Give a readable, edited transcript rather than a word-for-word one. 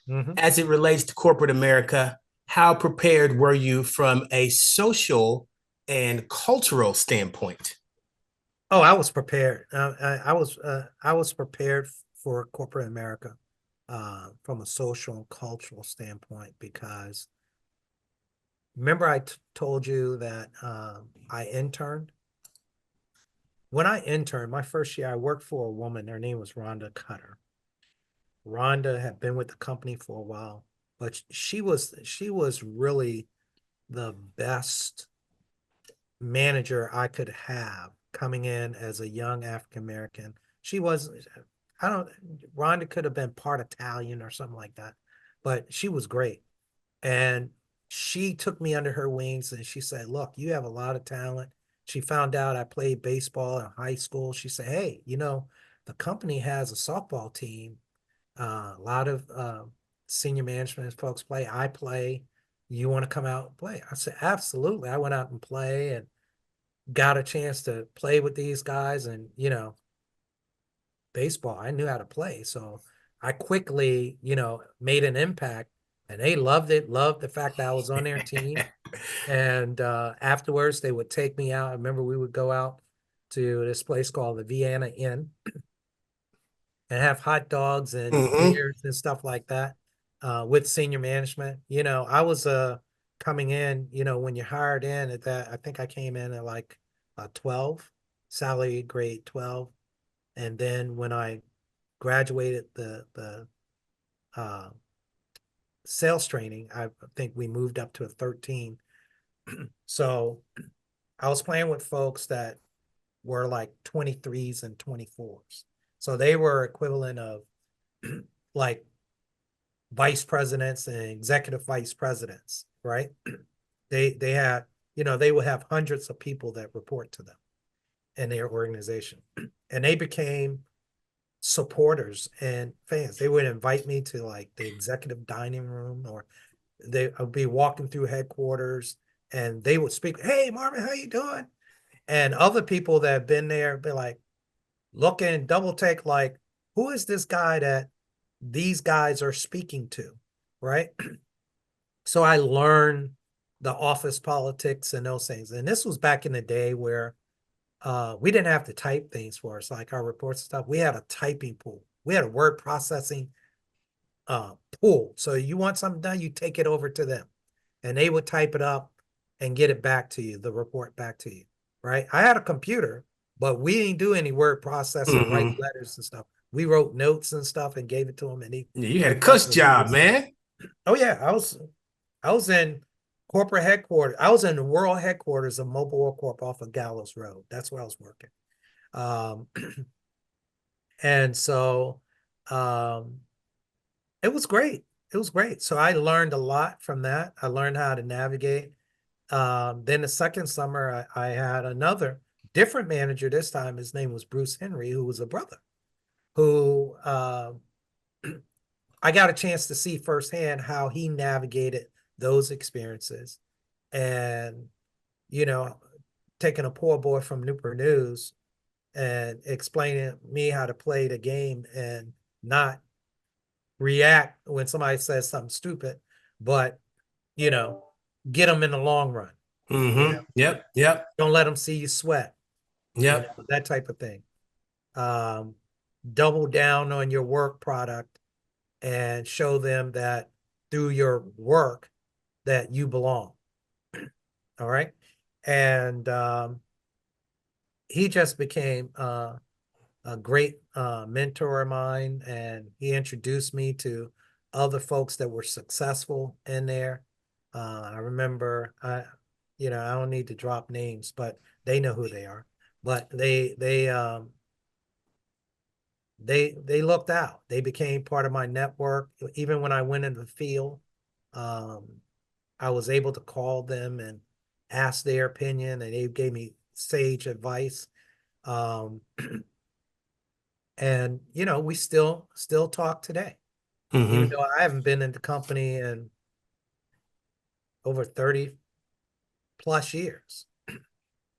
Hmm. as it relates to corporate America, how prepared were you from a social and cultural standpoint? Oh, I was prepared. I was prepared for corporate America from a social and cultural standpoint because remember I told you that I interned. When I interned, my first year, I worked for a woman. Her name was Rhonda Cutter. Rhonda had been with the company for a while, but she was really the best manager I could have coming in as a young African American. She was, I don't, Rhonda could have been part Italian or something like that, but she was great. And she took me under her wings and she said, look, you have a lot of talent. She found out I played baseball in high school. She said, hey, the company has a softball team. A lot of senior management folks play. I play. You want to come out and play? I said, absolutely. I went out and play and got a chance to play with these guys. And, baseball, I knew how to play. So I quickly, made an impact and they loved it, loved the fact that I was on their team. And afterwards, they would take me out. I remember we would go out to this place called the Vienna Inn and have hot dogs and Mm-hmm. beers and stuff like that with senior management. I was coming in, when you're hired in at that, I think I came in at like 12, salary grade 12. And then when I graduated the uh, sales training, I think we moved up to a 13. So I was playing with folks that were like 23s and 24s. So they were equivalent of like vice presidents and executive vice presidents, right? They had, they would have hundreds of people that report to them in their organization. And they became supporters and fans. They would invite me to like the executive dining room, or they would be walking through headquarters and they would speak, hey Marvin, how you doing? And other people that have been there be like, looking, double take, like, who is this guy that these guys are speaking to? Right. So I learned the office politics and those things. And this was back in the day where we didn't have to type things for us, like our reports and stuff. We had a typing pool. We had a word processing pool. So you want something done, you take it over to them and they would type it up and get it back to you, the report back to you. Right. I had a computer, but we didn't do any word processing, write Mm-hmm. letters and stuff. We wrote notes and stuff and gave it to them and Yeah, you had a he helped cuss review job, it stuff. man. Oh yeah, I was in corporate headquarters. I was in the world headquarters of Mobile World Corp off of Gallows Road. That's where I was working. Um, and so um, it was great. It was great. So I learned a lot from that. I learned how to navigate. Then the second summer, I had another different manager. This time, his name was Bruce Henry, who was a brother, who I got a chance to see firsthand how he navigated those experiences. And, you know, taking a poor boy from Newport News and explaining me how to play the game and not react when somebody says something stupid, but, you know, get them in the long run. You know, Mm-hmm. Yep. Yep. don't let them see you sweat, Yep. that type of thing. Um, Double down on your work product and show them that through your work that you belong. All right. And he just became a great mentor of mine, and he introduced me to other folks that were successful in there. I remember, I don't need to drop names, but they know who they are. But they looked out. They became part of my network. Even when I went into the field, um, I was able to call them and ask their opinion, and they gave me sage advice. Um, and we still talk today, even Mm-hmm. though I haven't been in the company in over 30 plus years.